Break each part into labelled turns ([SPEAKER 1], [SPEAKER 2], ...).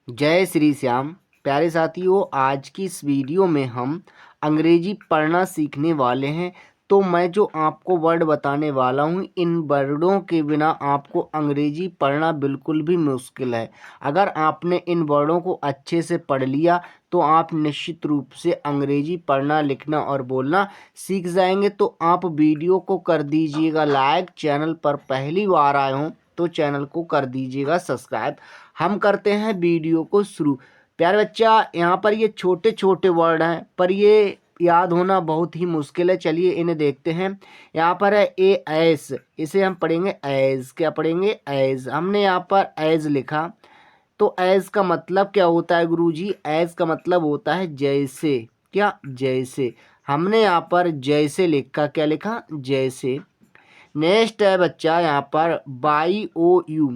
[SPEAKER 1] जय श्री श्याम। प्यारे साथियों, आज की इस वीडियो में हम अंग्रेजी पढ़ना सीखने वाले हैं। तो मैं जो आपको वर्ड बताने वाला हूँ, इन वर्डों के बिना आपको अंग्रेजी पढ़ना बिल्कुल भी मुश्किल है। अगर आपने इन वर्डों को अच्छे से पढ़ लिया तो आप निश्चित रूप से अंग्रेजी पढ़ना, लिखना और बोलना सीख जाएंगे। तो आप वीडियो को कर दीजिएगा लाइक, चैनल पर पहली बार आए हों तो चैनल को कर दीजिएगा सब्सक्राइब। हम करते हैं वीडियो को शुरू। प्यारे बच्चा, यहाँ पर ये छोटे छोटे वर्ड हैं पर ये याद होना बहुत ही मुश्किल है। चलिए इन्हें देखते हैं। यहाँ पर है ए एस, इसे हम पढ़ेंगे एज। क्या पढ़ेंगे? एज। हमने यहाँ पर एज लिखा तो एज का मतलब क्या होता है गुरुजी? एज का मतलब होता है जैसे। क्या? जैसे। हमने यहाँ पर जैसे लिखा। क्या लिखा? जैसे। नेक्स्ट है बच्चा यहाँ पर बाई ओ यू।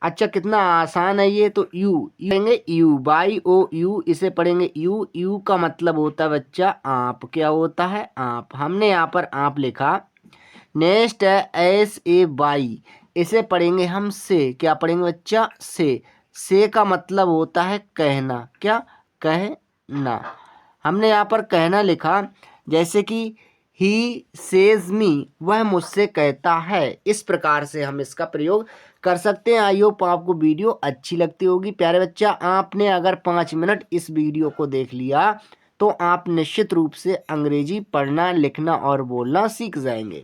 [SPEAKER 1] अच्छा, कितना आसान है ये। तो यू पढ़ेंगे, यू बाई ओ यू, इसे पढ़ेंगे यू। यू का मतलब होता है बच्चा आप। क्या होता है? आप। हमने यहाँ पर आप लिखा। नेक्स्ट है एस ए बाई, इसे पढ़ेंगे हम से। क्या पढ़ेंगे बच्चा? से का मतलब होता है कहना। क्या? कहना। हमने यहाँ पर कहना लिखा, जैसे कि ही सेज मी, वह मुझसे कहता है। इस प्रकार से हम इसका प्रयोग कर सकते हैं। आई होप आपको वीडियो अच्छी लगती होगी। प्यारे बच्चा, आपने अगर 5 मिनट इस वीडियो को देख लिया तो आप निश्चित रूप से अंग्रेजी पढ़ना, लिखना और बोलना सीख जाएंगे।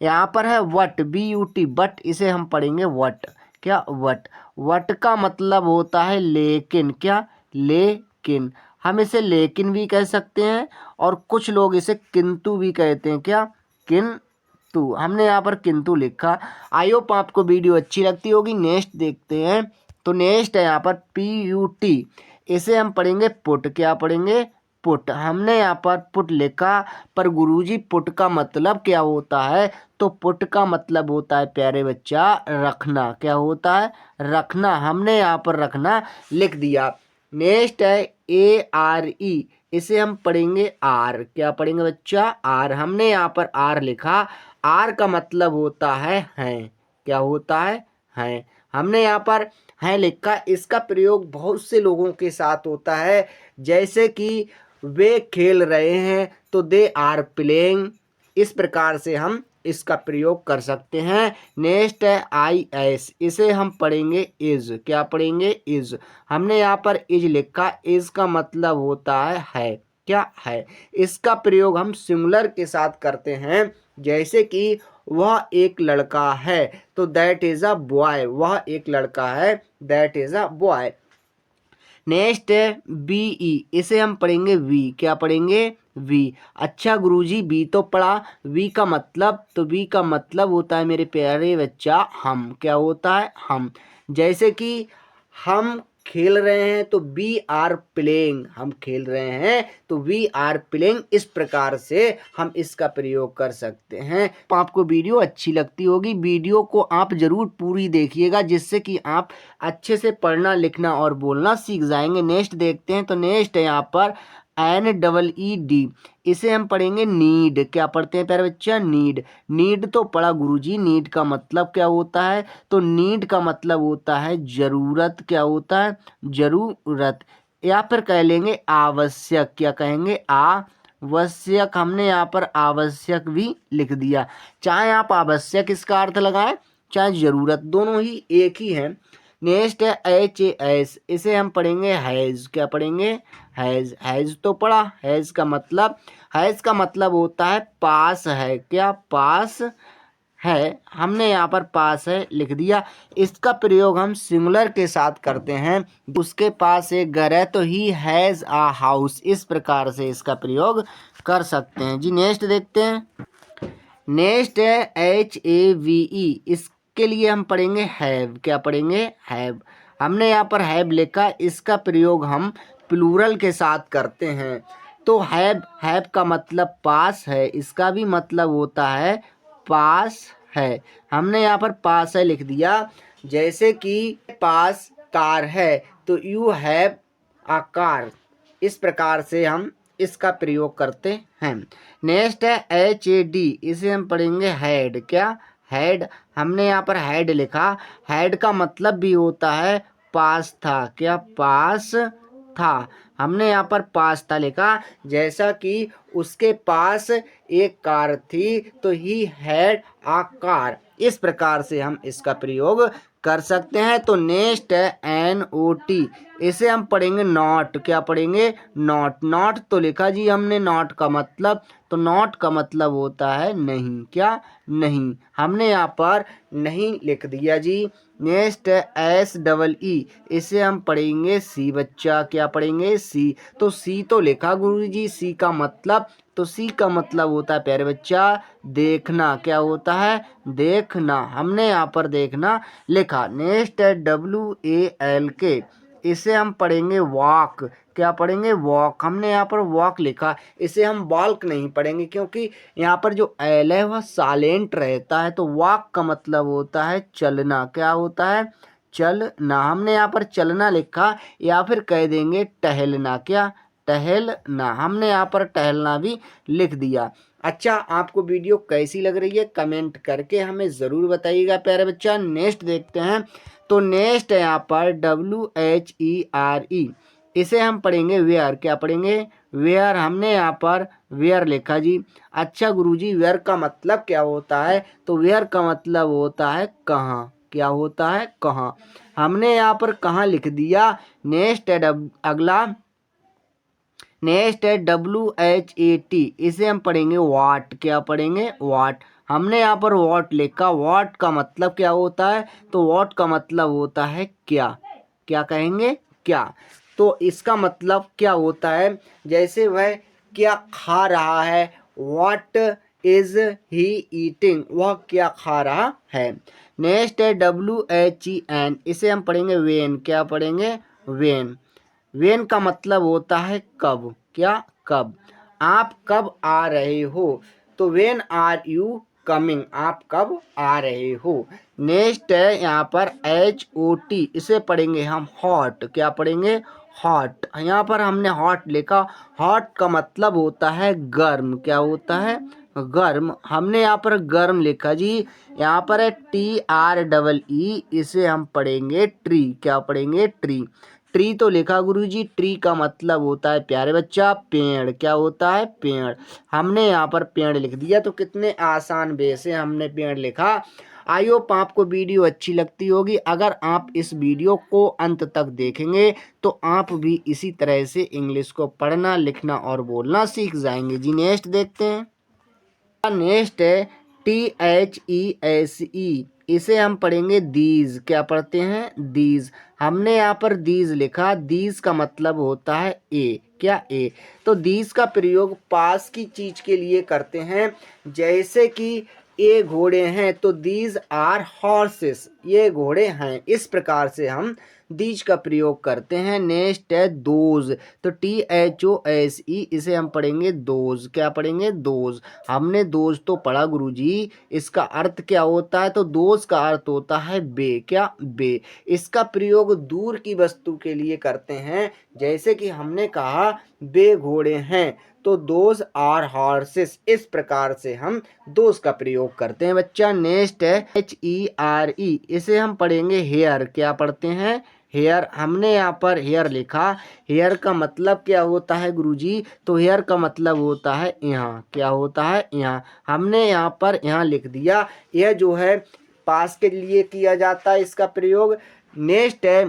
[SPEAKER 1] यहाँ पर है but, B U T, but, इसे हम पढ़ेंगे वट। क्या? वट। वट का मतलब होता है लेकिन। क्या? लेकिन। हम इसे लेकिन भी कह सकते हैं और कुछ लोग इसे किंतु भी कहते हैं। क्या? किंतु। हमने यहाँ पर किंतु लिखा। आई होप आपको वीडियो अच्छी लगती होगी। नेक्स्ट देखते हैं। तो नेक्स्ट है यहाँ पर पी यू टी, इसे हम पढ़ेंगे पुट। क्या पढ़ेंगे? पुट। हमने यहाँ पर पुट लिखा, पर गुरुजी पुट का मतलब क्या होता है? तो पुट का मतलब होता है प्यारे बच्चा रखना। क्या होता है? रखना। हमने यहाँ पर रखना लिख दिया। नेक्स्ट है ए आर ई, इसे हम पढ़ेंगे आर। क्या पढ़ेंगे बच्चा? आर। हमने यहाँ पर आर लिखा। आर का मतलब होता है हैं। क्या होता है? हैं। हमने यहाँ पर हैं लिखा। इसका प्रयोग बहुत से लोगों के साथ होता है, जैसे कि वे खेल रहे हैं तो दे आर प्लेइंग। इस प्रकार से हम इसका प्रयोग कर सकते हैं। नेक्स्ट है आई एस, इसे हम पढ़ेंगे इज। क्या पढ़ेंगे? इज। हमने यहाँ पर इज लिखा। इज का मतलब होता है। क्या है? इसका प्रयोग हम सिंगुलर के साथ करते हैं, जैसे कि वह एक लड़का है तो दैट इज अ बॉय। वह एक लड़का है, that is a boy. Next है बी ई, इसे हम पढ़ेंगे वी। क्या पढ़ेंगे? वी। अच्छा गुरुजी, बी तो पढ़ा, वी का मतलब? तो वी का मतलब होता है मेरे प्यारे बच्चा हम। क्या होता है? हम। जैसे कि हम खेल रहे हैं तो वी आर प्लेइंग। हम खेल रहे हैं तो वी आर प्लेइंग। इस प्रकार से हम इसका प्रयोग कर सकते हैं। तो आपको वीडियो अच्छी लगती होगी। वीडियो को आप जरूर पूरी देखिएगा, जिससे कि आप अच्छे से पढ़ना, लिखना और बोलना सीख जाएंगे। नेक्स्ट देखते हैं। तो नेक्स्ट है यहाँ पर एन डबल ई डी, इसे हम पढ़ेंगे नीड। क्या पढ़ते हैं प्यारे बच्चा? नीड। नीड तो पढ़ा गुरुजी। नीड का मतलब क्या होता है? तो नीड का मतलब होता है जरूरत। क्या होता है? जरूरत। या फिर कह लेंगे आवश्यक। क्या कहेंगे? आवश्यक। हमने यहाँ पर आवश्यक भी लिख दिया। चाहे आप आवश्यक इसका अर्थ लगाएं, चाहे जरूरत, दोनों ही एक ही है। नेक्स्ट है एच ए एस, इसे हम पढ़ेंगे हैज़। क्या पढ़ेंगे? हैज़। हैज़ तो पढ़ा। हैज़ का मतलब? हैज़ का मतलब होता है पास है। क्या? पास है। हमने यहाँ पर पास है लिख दिया। इसका प्रयोग हम सिंगुलर के साथ करते हैं। उसके पास एक घर है तो ही हैज़ अ हाउस। इस प्रकार से इसका प्रयोग कर सकते हैं जी। नेक्स्ट देखते हैं। नेक्स्ट है एच ए वी ई, इसके लिए हम पढ़ेंगे हैव। क्या पढ़ेंगे? हैव। हमने यहाँ पर हैव लिखा। इसका प्रयोग हम प्लूरल के साथ करते हैं। तो हैव का मतलब पास है, इसका भी मतलब होता है पास है। हमने यहाँ पर पास है लिख दिया। जैसे कि पास कार है तो यू हैव अ कार। इस प्रकार से हम इसका प्रयोग करते हैं। नेक्स्ट है एच ए डी, इसे हम पढ़ेंगे हैड। क्या? हैड। हमने यहाँ पर हैड लिखा। हैड का मतलब भी होता है पास था, क्या पास था। हमने यहाँ पर पास था लिखा, जैसा कि उसके पास एक कार थी तो ही हैड आ कार। इस प्रकार से हम इसका प्रयोग कर सकते हैं। तो नेक्स्ट है NOT, इसे हम पढ़ेंगे नॉट। क्या पढ़ेंगे? नॉट। नॉट तो लिखा जी हमने नॉट का मतलब, तो नॉट का मतलब होता है नहीं। क्या? नहीं। हमने यहाँ पर नहीं लिख दिया जी। नेक्स्ट है SEE, इसे हम पढ़ेंगे सी बच्चा। क्या पढ़ेंगे? सी। तो सी तो लिखा गुरुजी, सी का मतलब, तो सी का मतलब होता है प्यारे बच्चा देखना। क्या होता है? देखना। हमने यहाँ पर देखना लिखा। नेक्स्ट है WALK, इसे हम पढ़ेंगे वॉक। क्या पढ़ेंगे? वॉक। हमने यहाँ पर वॉक लिखा, इसे हम वॉल्क नहीं पढ़ेंगे क्योंकि यहाँ पर जो एल है वह साइलेंट रहता है। तो वॉक का मतलब होता है चलना। क्या होता है? चलना। हमने यहाँ पर चलना लिखा, या फिर कह देंगे टहलना। क्या? टहलना। हमने यहाँ पर टहलना भी लिख दिया। अच्छा, आपको वीडियो कैसी लग रही है कमेंट करके हमें ज़रूर बताइएगा प्यारे बच्चा। नेक्स्ट देखते हैं। तो नेक्स्ट है यहाँ पर WHERE, इसे हम पढ़ेंगे वेयर। क्या पढ़ेंगे? वेयर। हमने यहाँ पर वेयर लिखा जी। अच्छा गुरुजी, वेयर का मतलब क्या होता है? तो वेयर का मतलब होता है कहाँ। क्या होता है? कहाँ। हमने यहाँ पर कहाँ लिख दिया। नेक्स्ट है अगला, नेक्स्ट है WHAT, इसे हम पढ़ेंगे वाट। क्या पढ़ेंगे? वाट। हमने यहाँ पर वाट लिखा। वाट का मतलब क्या होता है? तो वाट का मतलब होता है क्या। क्या कहेंगे? क्या। तो इसका मतलब क्या होता है? जैसे वह क्या खा रहा है, व्हाट इज ही ईटिंग, वह क्या खा रहा है। नेक्स्ट है WHEN, इसे हम पढ़ेंगे वेन। क्या पढ़ेंगे? वेन। वेन का मतलब होता है कब। क्या? कब। आप कब आ रहे हो, तो वेन आर यू कमिंग, आप कब आ रहे हो। नेक्स्ट है यहाँ पर HOT, इसे पढ़ेंगे हम हॉट। क्या पढ़ेंगे? हॉट। यहाँ पर हमने हॉट लिखा। हॉट का मतलब होता है गर्म। क्या होता है? गर्म। हमने यहाँ पर गर्म लिखा जी। यहाँ पर है TREE, इसे हम पढ़ेंगे ट्री। क्या पढ़ेंगे? ट्री। ट्री तो लिखा गुरुजी, ट्री का मतलब होता है प्यारे बच्चा पेड़। क्या होता है? पेड़। हमने यहाँ पर पेड़ लिख दिया। तो कितने आसान वे से हमने पेड़ लिखा। आई होप आपको वीडियो अच्छी लगती होगी। अगर आप इस वीडियो को अंत तक देखेंगे तो आप भी इसी तरह से इंग्लिश को पढ़ना, लिखना और बोलना सीख जाएंगे जी। नेक्स्ट देखते हैं। नेक्स्ट है THESE, इसे हम पढ़ेंगे दीज। क्या पढ़ते हैं? दीज। हमने यहाँ पर दीज लिखा। दीज का मतलब होता है ए। क्या? ए। तो दीज का प्रयोग पास की चीज के लिए करते हैं। जैसे कि ये घोड़े हैं, तो दीज आर हॉर्सेस, ये घोड़े हैं। इस प्रकार से हम दीज का प्रयोग करते हैं। नेक्स्ट है दोज, तो THOSE, इसे हम पढ़ेंगे दोज। क्या पढ़ेंगे? दोज। हमने दोज तो पढ़ा गुरुजी, इसका अर्थ क्या होता है? तो दोज का अर्थ होता है बे। क्या? बे। इसका प्रयोग दूर की वस्तु के लिए करते हैं। जैसे कि हमने कहा बे घोड़े हैं, तो दोज आर हॉर्सेस। इस प्रकार से हम दोज का प्रयोग करते हैं बच्चा। नेक्स्ट है HERE, इसे हम पढ़ेंगे हेयर। क्या पढ़ते हैं? हेयर। हमने यहाँ पर हेयर लिखा। हेयर का मतलब क्या होता है गुरुजी? तो हेयर का मतलब होता है यहाँ। क्या होता है? यहाँ। हमने यहाँ पर यहाँ लिख दिया। यह जो है पास के लिए किया जाता है इसका प्रयोग। नेक्स्ट है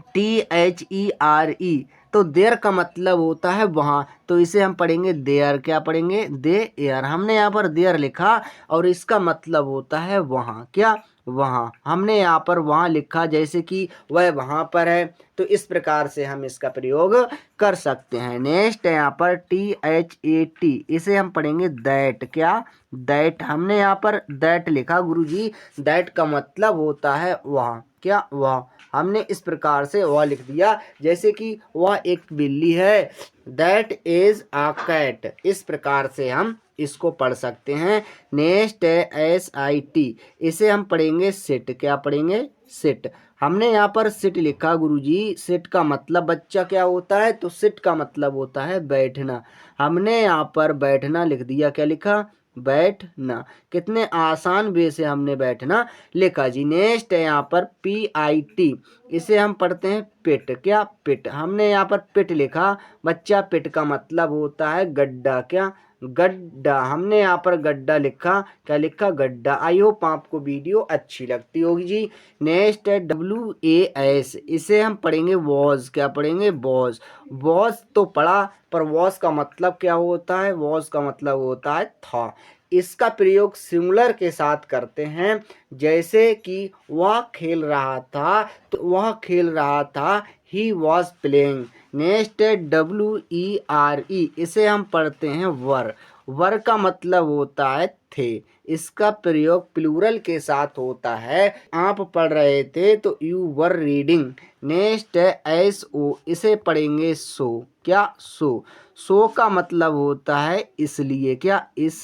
[SPEAKER 1] THERE, तो देर का मतलब होता है वहाँ, तो इसे हम पढ़ेंगे देयर। क्या पढ़ेंगे? दे एयर। हमने यहाँ पर देयर लिखा और इसका मतलब होता है वहाँ। क्या? वहाँ। हमने यहाँ पर वहाँ लिखा, जैसे कि वह वहाँ पर है, तो इस प्रकार से हम इसका प्रयोग कर सकते हैं। नेक्स्ट है यहाँ पर THAT, इसे हम पढ़ेंगे दैट। क्या? दैट। हमने यहाँ पर दैट लिखा गुरुजी। दैट का मतलब होता है वहाँ। क्या? वह। हमने इस प्रकार से वह लिख दिया। जैसे कि वह एक बिल्ली है, दैट इज अ कैट। इस प्रकार से हम इसको पढ़ सकते हैं। नेक्स्ट है SIT, इसे हम पढ़ेंगे सिट। क्या पढ़ेंगे? सिट। हमने यहाँ पर सिट लिखा गुरुजी। सिट का मतलब बच्चा क्या होता है? तो सिट का मतलब होता है बैठना। हमने यहाँ पर बैठना लिख दिया। क्या लिखा? बैठना। कितने आसान वे से हमने बैठना लिखा जी। नेक्स्ट है यहाँ पर PIT, इसे हम पढ़ते हैं पिट। क्या पिट, हमने यहाँ पर पिट लिखा बच्चा। पिट का मतलब होता है गड्ढा। क्या गड्ढा, हमने यहाँ पर गड्ढा लिखा। क्या लिखा, गड्ढा। आई होप आपको वीडियो अच्छी लगती होगी जी। नेक्स्ट है WAS, इसे हम पढ़ेंगे वॉज। क्या पढ़ेंगे, वॉज। वॉज तो पढ़ा, पर वॉज का मतलब क्या होता है, वॉज का मतलब होता है था। इसका प्रयोग सिंगुलर के साथ करते हैं, जैसे कि वह खेल रहा था, तो वह खेल रहा था, ही वॉज प्लेइंग। नेक्स्ट है WERE, इसे हम पढ़ते हैं वर। वर का मतलब होता है थे। इसका प्रयोग प्लूरल के साथ होता है। आप पढ़ रहे थे तो यू वर रीडिंग। नेक्स्ट है SO, इसे पढ़ेंगे सो। क्या सो, सो का मतलब होता है इसलिए। क्या इस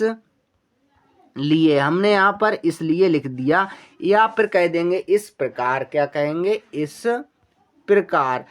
[SPEAKER 1] लिए, हमने यहाँ पर इसलिए लिख दिया, या फिर कह देंगे इस प्रकार। क्या कहेंगे, इस प्रकार।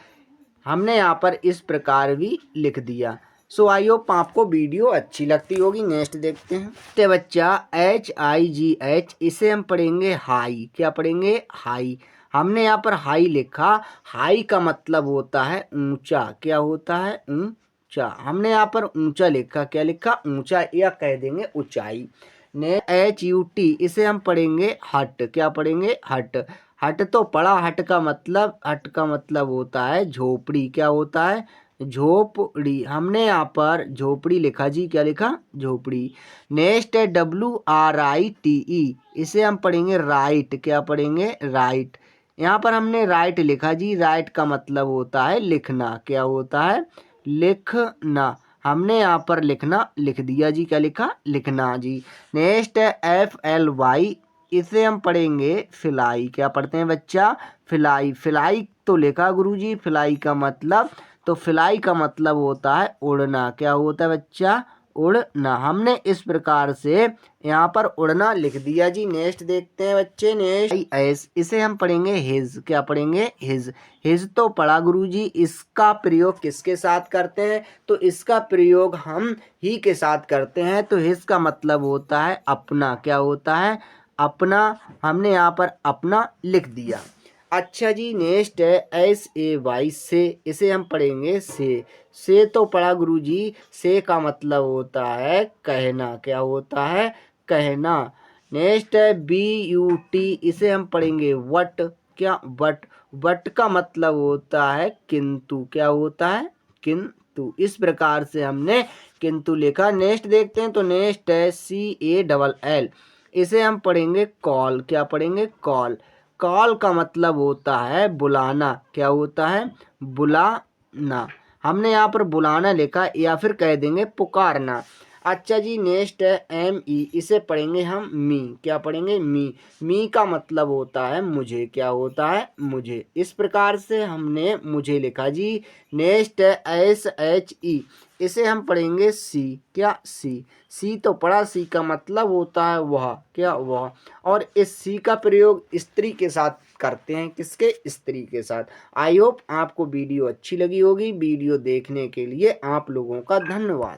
[SPEAKER 1] हमने यहाँ पर इस प्रकार भी लिख दिया। सो आई होप आपको वीडियो अच्छी लगती होगी। नेक्स्ट देखते हैं। तो बच्चा HIGH, इसे हम पढ़ेंगे हाई। क्या पढ़ेंगे, हाई। हमने यहाँ पर हाई लिखा। हाई का मतलब होता है ऊंचा। क्या होता है, ऊंचा। हमने यहाँ पर ऊंचा लिखा। क्या लिखा, ऊंचा, या कह देंगे ऊंचाई। ने HUT, इसे हम पढ़ेंगे हट। क्या पढ़ेंगे, हट। हट तो पढ़ा, हट का मतलब होता है झोपड़ी। क्या होता है, झोपड़ी। हमने यहाँ पर झोपड़ी लिखा जी। क्या लिखा, झोपड़ी। नेक्स्ट है WRITE, इसे हम पढ़ेंगे राइट। क्या पढ़ेंगे, राइट। यहाँ पर हमने राइट लिखा जी। राइट का मतलब होता है लिखना। क्या होता है, लिखना। हमने यहाँ पर लिखना लिख दिया जी। क्या लिखा, लिखना जी। नेक्स्ट है FLY, इसे हम पढ़ेंगे फिलाई। क्या पढ़ते हैं बच्चा, फिलाई। फिलाई तो लिखा गुरुजी। फिलाई का मतलब, तो फिलाई का मतलब होता है उड़ना। क्या होता है बच्चा, उड़ना। हमने इस प्रकार से यहाँ पर उड़ना लिख दिया जी। नेक्स्ट देखते हैं बच्चे। नेक्स्ट इसे हम पढ़ेंगे हिज। क्या पढ़ेंगे, हिज। हिज तो पढ़ा गुरुजी। इसका प्रयोग किसके साथ करते हैं, तो इसका प्रयोग हम ही के साथ करते हैं। तो हिज का मतलब होता है अपना। क्या होता है, अपना। हमने यहाँ पर अपना लिख दिया। अच्छा जी। नेक्स्ट है SAY, से, इसे हम पढ़ेंगे से तो पढ़ा गुरुजी। से का मतलब होता है कहना। क्या होता है, कहना। नेक्स्ट है BUT, इसे हम पढ़ेंगे वट। क्या, वट। वट का मतलब होता है किंतु। क्या होता है, किंतु। इस प्रकार से हमने किंतु लिखा। नेक्स्ट देखते हैं। तो नेक्स्ट है CALL, इसे हम पढ़ेंगे कॉल। क्या पढ़ेंगे, कॉल। कॉल का मतलब होता है बुलाना। क्या होता है, बुलाना। हमने यहाँ पर बुलाना लिखा, या फिर कह देंगे पुकारना। अच्छा जी। नेक्स्ट है ME, इसे पढ़ेंगे हम मी। क्या पढ़ेंगे, मी। मी का मतलब होता है मुझे। क्या होता है, मुझे। इस प्रकार से हमने मुझे लिखा जी। नेक्स्ट है SHE, इसे हम पढ़ेंगे सी। क्या, सी। सी तो पढ़ा। सी का मतलब होता है वह। क्या, वह। और इस सी का प्रयोग स्त्री के साथ करते हैं। किसके, स्त्री के साथ। आई होप आपको वीडियो अच्छी लगी होगी। वीडियो देखने के लिए आप लोगों का धन्यवाद।